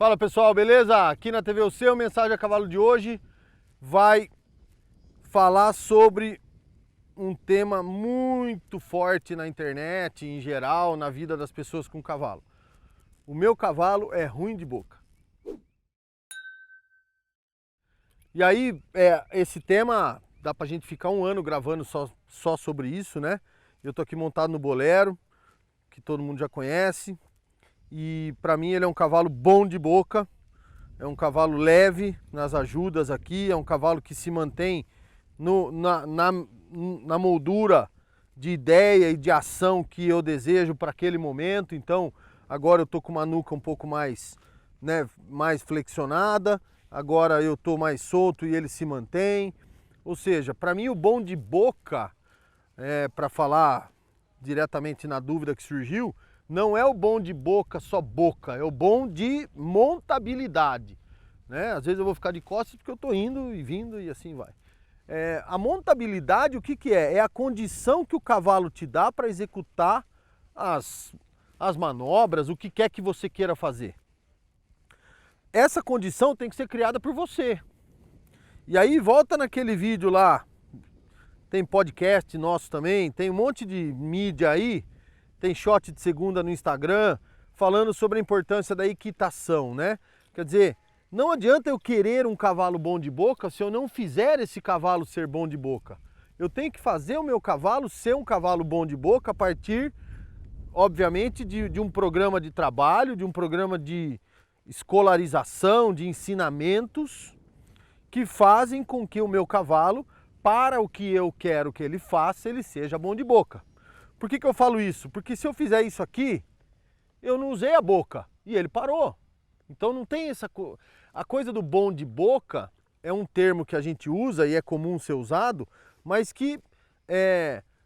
Fala pessoal, beleza? Aqui na TV O Seu Mensagem a Cavalo de hoje vai falar sobre um tema muito forte na internet, em geral, na vida das pessoas com cavalo. O meu cavalo é ruim de boca. E aí, esse tema, dá pra gente ficar um ano gravando só sobre isso, né? Eu tô aqui montado no Bolero, que todo mundo já conhece. E para mim ele é um cavalo bom de boca, é um cavalo leve nas ajudas aqui, é um cavalo que se mantém na moldura de ideia e de ação que eu desejo para aquele momento. Então agora eu tô com uma nuca um pouco mais, mais flexionada, agora eu tô mais solto e ele se mantém. Ou seja, para mim o bom de boca, para falar diretamente na dúvida que surgiu, não é o bom de boca, só boca, é o bom de montabilidade, né? Às vezes eu vou ficar de costas porque eu estou indo e vindo e assim vai. A montabilidade, o que que é? É a condição que o cavalo te dá para executar as manobras, o que quer que você queira fazer. Essa condição tem que ser criada por você. E aí volta naquele vídeo lá, tem podcast nosso também, tem um monte de mídia aí, tem shot de segunda no Instagram, falando sobre a importância da equitação, né? Quer dizer, não adianta eu querer um cavalo bom de boca se eu não fizer esse cavalo ser bom de boca. Eu tenho que fazer o meu cavalo ser um cavalo bom de boca a partir, obviamente, de um programa de trabalho, de um programa de escolarização, de ensinamentos que fazem com que o meu cavalo, para o que eu quero que ele faça, ele seja bom de boca. Por que eu falo isso? Porque se eu fizer isso aqui, eu não usei a boca e ele parou. Então não tem essa coisa. A coisa do bom de boca é um termo que a gente usa e é comum ser usado, mas que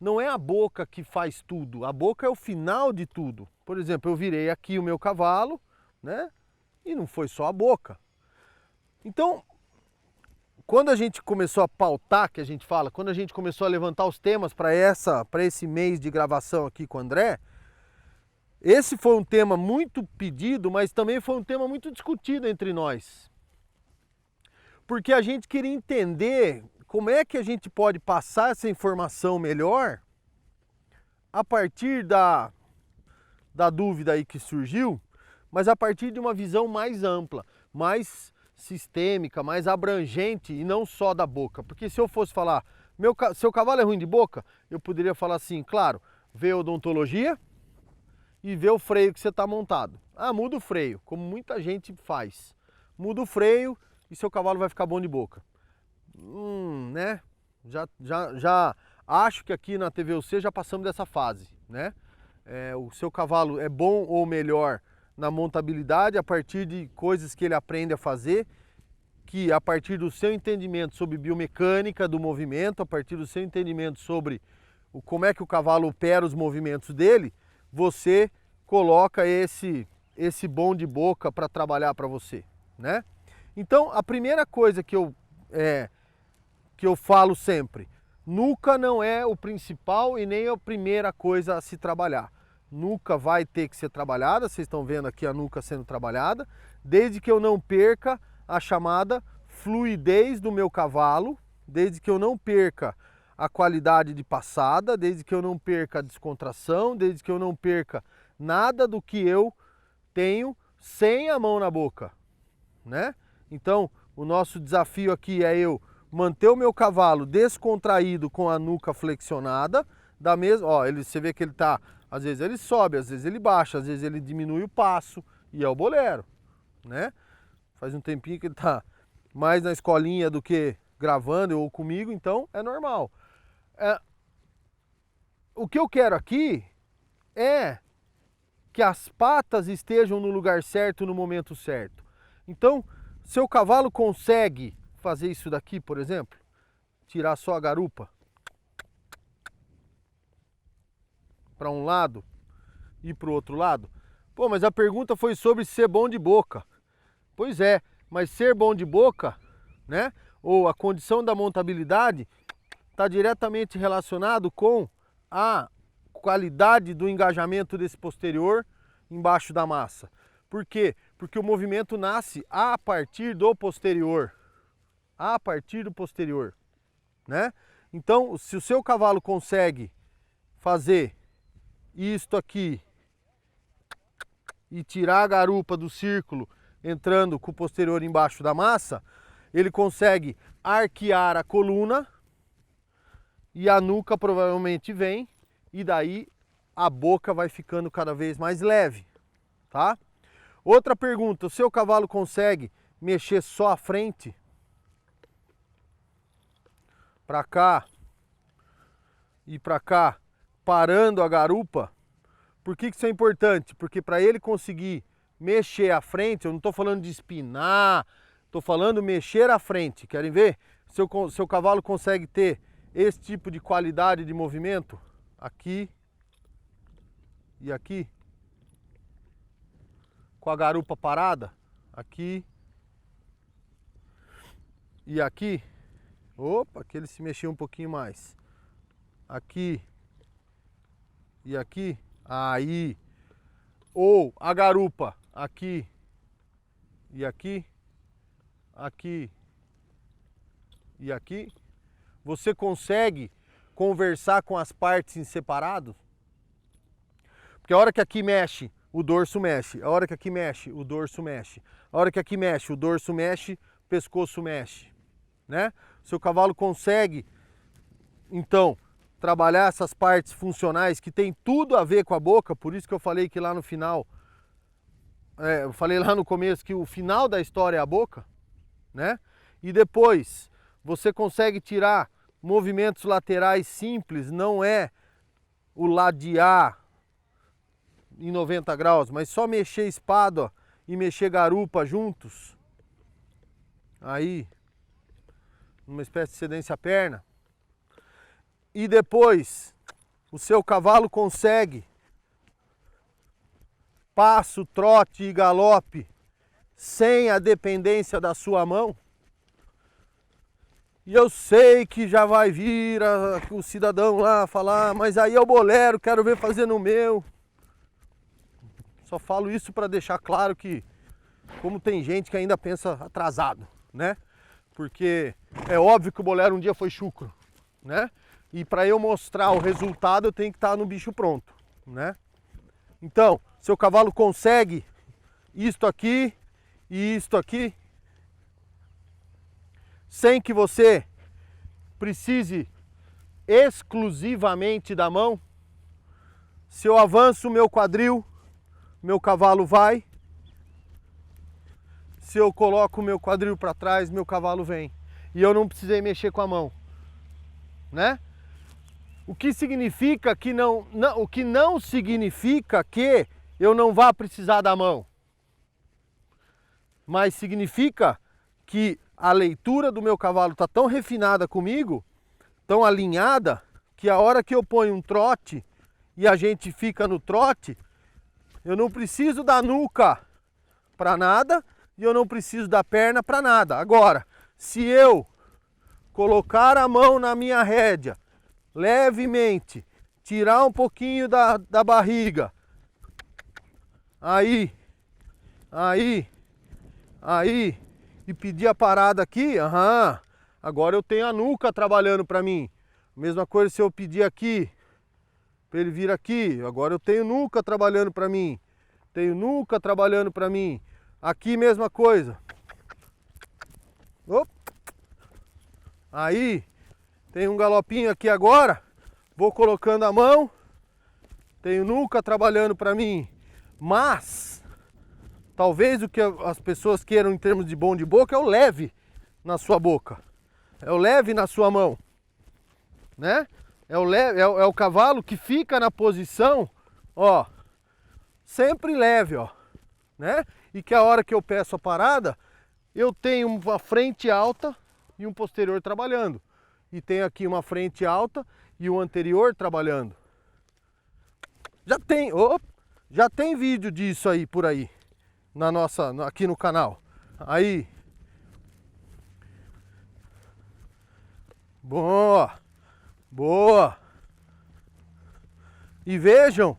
não é a boca que faz tudo. A boca é o final de tudo. Por exemplo, eu virei aqui o meu cavalo, né? E não foi só a boca. Então, quando a gente começou a pautar, que a gente fala, quando a gente começou a levantar os temas para esse mês de gravação aqui com o André, esse foi um tema muito pedido, mas também foi um tema muito discutido entre nós. Porque a gente queria entender como é que a gente pode passar essa informação melhor a partir da dúvida aí que surgiu, mas a partir de uma visão mais ampla, mais sistêmica, mais abrangente e não só da boca. Porque se eu fosse falar, seu cavalo é ruim de boca, eu poderia falar assim, claro, vê a odontologia e vê o freio que você está montado. Ah, muda o freio, como muita gente faz. Muda o freio e seu cavalo vai ficar bom de boca. Né? Já acho que aqui na TVOC já passamos dessa fase, né? O seu cavalo é bom ou melhor na montabilidade a partir de coisas que ele aprende a fazer, que a partir do seu entendimento sobre biomecânica do movimento, a partir do seu entendimento sobre como é que o cavalo opera os movimentos dele, você coloca esse bom de boca para trabalhar para você, né? Então, a primeira coisa que eu falo sempre, nuca não é o principal e nem a primeira coisa a se trabalhar. Nuca vai ter que ser trabalhada, vocês estão vendo aqui a nuca sendo trabalhada, desde que eu não perca a chamada fluidez do meu cavalo, desde que eu não perca a qualidade de passada, desde que eu não perca a descontração, desde que eu não perca nada do que eu tenho sem a mão na boca, né? Então, o nosso desafio aqui é eu manter o meu cavalo descontraído com a nuca flexionada, você vê que ele tá, às vezes ele sobe, às vezes ele baixa, às vezes ele diminui o passo, e é o Bolero, né? Faz um tempinho que ele tá mais na escolinha do que gravando ou comigo, então é normal. O que eu quero aqui é que as patas estejam no lugar certo, no momento certo. Então, seu cavalo consegue fazer isso daqui, por exemplo, tirar só a garupa para um lado e para o outro lado. Pô, mas a pergunta foi sobre ser bom de boca. Pois é, mas ser bom de boca, né? Ou a condição da montabilidade está diretamente relacionado com a qualidade do engajamento desse posterior embaixo da massa. Por quê? Porque o movimento nasce a partir do posterior. A partir do posterior, né? Então, se o seu cavalo consegue fazer isto aqui e tirar a garupa do círculo, entrando com o posterior embaixo da massa, ele consegue arquear a coluna e a nuca provavelmente vem, e daí a boca vai ficando cada vez mais leve, tá? Outra pergunta, o seu cavalo consegue mexer só a frente? Para cá e para cá, parando a garupa? Por que isso é importante? Porque para ele conseguir mexer a frente, eu não estou falando de espinar, estou falando mexer a frente. Querem ver? Seu cavalo consegue ter esse tipo de qualidade de movimento? Aqui e aqui. Com a garupa parada, aqui e aqui. Opa, aqui ele se mexeu um pouquinho mais. Aqui e aqui. Aí. Ou a garupa aqui e aqui. Aqui e aqui. Você consegue conversar com as partes em separado? Porque a hora que aqui mexe, o dorso mexe. A hora que aqui mexe, o dorso mexe. A hora que aqui mexe, o dorso mexe, o pescoço mexe, né? Seu cavalo consegue, então, trabalhar essas partes funcionais que tem tudo a ver com a boca, por isso que eu falei que lá no final, eu falei lá no começo que o final da história é a boca, né? E depois você consegue tirar movimentos laterais simples, não é o ladear em 90 graus, mas só mexer espada e mexer garupa juntos. Aí, uma espécie de cedência à perna. E depois, o seu cavalo consegue passo, trote e galope sem a dependência da sua mão. E eu sei que já vai vir o cidadão lá falar, mas aí é o bolero, quero ver fazendo o meu. Só falo isso para deixar claro que, como tem gente que ainda pensa atrasado, né? Porque é óbvio que o bolero um dia foi chucro, né? E para eu mostrar o resultado eu tenho que estar no bicho pronto, né? Então, seu cavalo consegue isto aqui e isto aqui, sem que você precise exclusivamente da mão. Se eu avanço o meu quadril, meu cavalo vai. Se eu coloco o meu quadril para trás, meu cavalo vem. E eu não precisei mexer com a mão, né? O que significa que o que não significa que eu não vá precisar da mão. Mas significa que a leitura do meu cavalo está tão refinada comigo, tão alinhada, que a hora que eu ponho um trote e a gente fica no trote, eu não preciso da nuca para nada e eu não preciso da perna para nada. Agora, se eu colocar a mão na minha rédea, levemente, tirar um pouquinho da barriga, aí, e pedir a parada aqui, agora eu tenho a nuca trabalhando para mim. Mesma coisa se eu pedir aqui, para ele vir aqui, agora eu tenho nuca trabalhando para mim. Tenho nuca trabalhando para mim. Aqui mesma coisa. Opa. Aí, tem um galopinho aqui agora, vou colocando a mão, tenho nuca trabalhando para mim. Mas, talvez o que as pessoas queiram em termos de bom de boca é o leve na sua boca. É o leve na sua mão, né? É o cavalo que fica na posição, ó, sempre leve, ó, né? E que a hora que eu peço a parada, eu tenho uma frente alta e um posterior trabalhando. E tenho aqui uma frente alta e o anterior trabalhando. Já tem vídeo disso aí por aí, aqui no canal. Aí. Boa! Boa! E vejam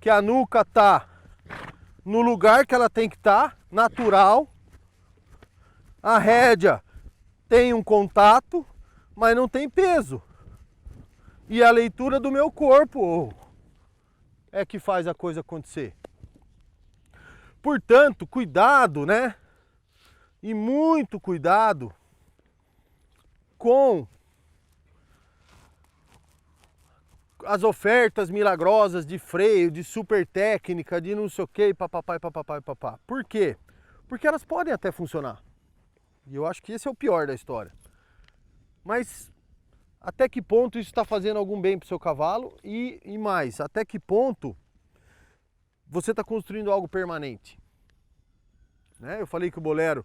que a nuca tá no lugar que ela tem que estar, natural. A rédea tem um contato, mas não tem peso. E a leitura do meu corpo é que faz a coisa acontecer. Portanto, cuidado, né? E muito cuidado com as ofertas milagrosas de freio, de super técnica, de não sei o que, papapá, papapá, papapá. Por quê? Porque elas podem até funcionar. E eu acho que esse é o pior da história. Mas até que ponto isso está fazendo algum bem para o seu cavalo? E mais, até que ponto você está construindo algo permanente? Né? Eu falei que o Bolero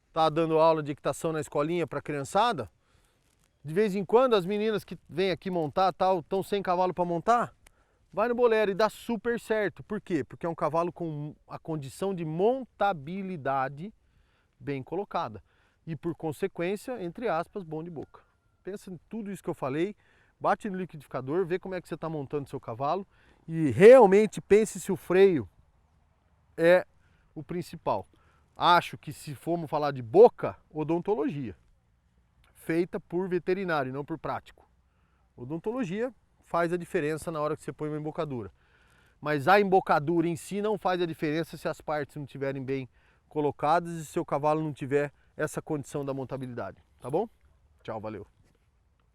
está dando aula de equitação na escolinha para a criançada. De vez em quando as meninas que vêm aqui montar tal, estão sem cavalo para montar, vai no Bolero e dá super certo. Por quê? Porque é um cavalo com a condição de montabilidade bem colocada. E por consequência, entre aspas, bom de boca. Pensa em tudo isso que eu falei, bate no liquidificador, vê como é que você está montando seu cavalo e realmente pense se o freio é o principal. Acho que se formos falar de boca, odontologia. Feita por veterinário e não por prático. Odontologia faz a diferença na hora que você põe uma embocadura. Mas a embocadura em si não faz a diferença se as partes não estiverem bem colocadas e seu cavalo não tiver essa condição da montabilidade. Tá bom? Tchau, valeu.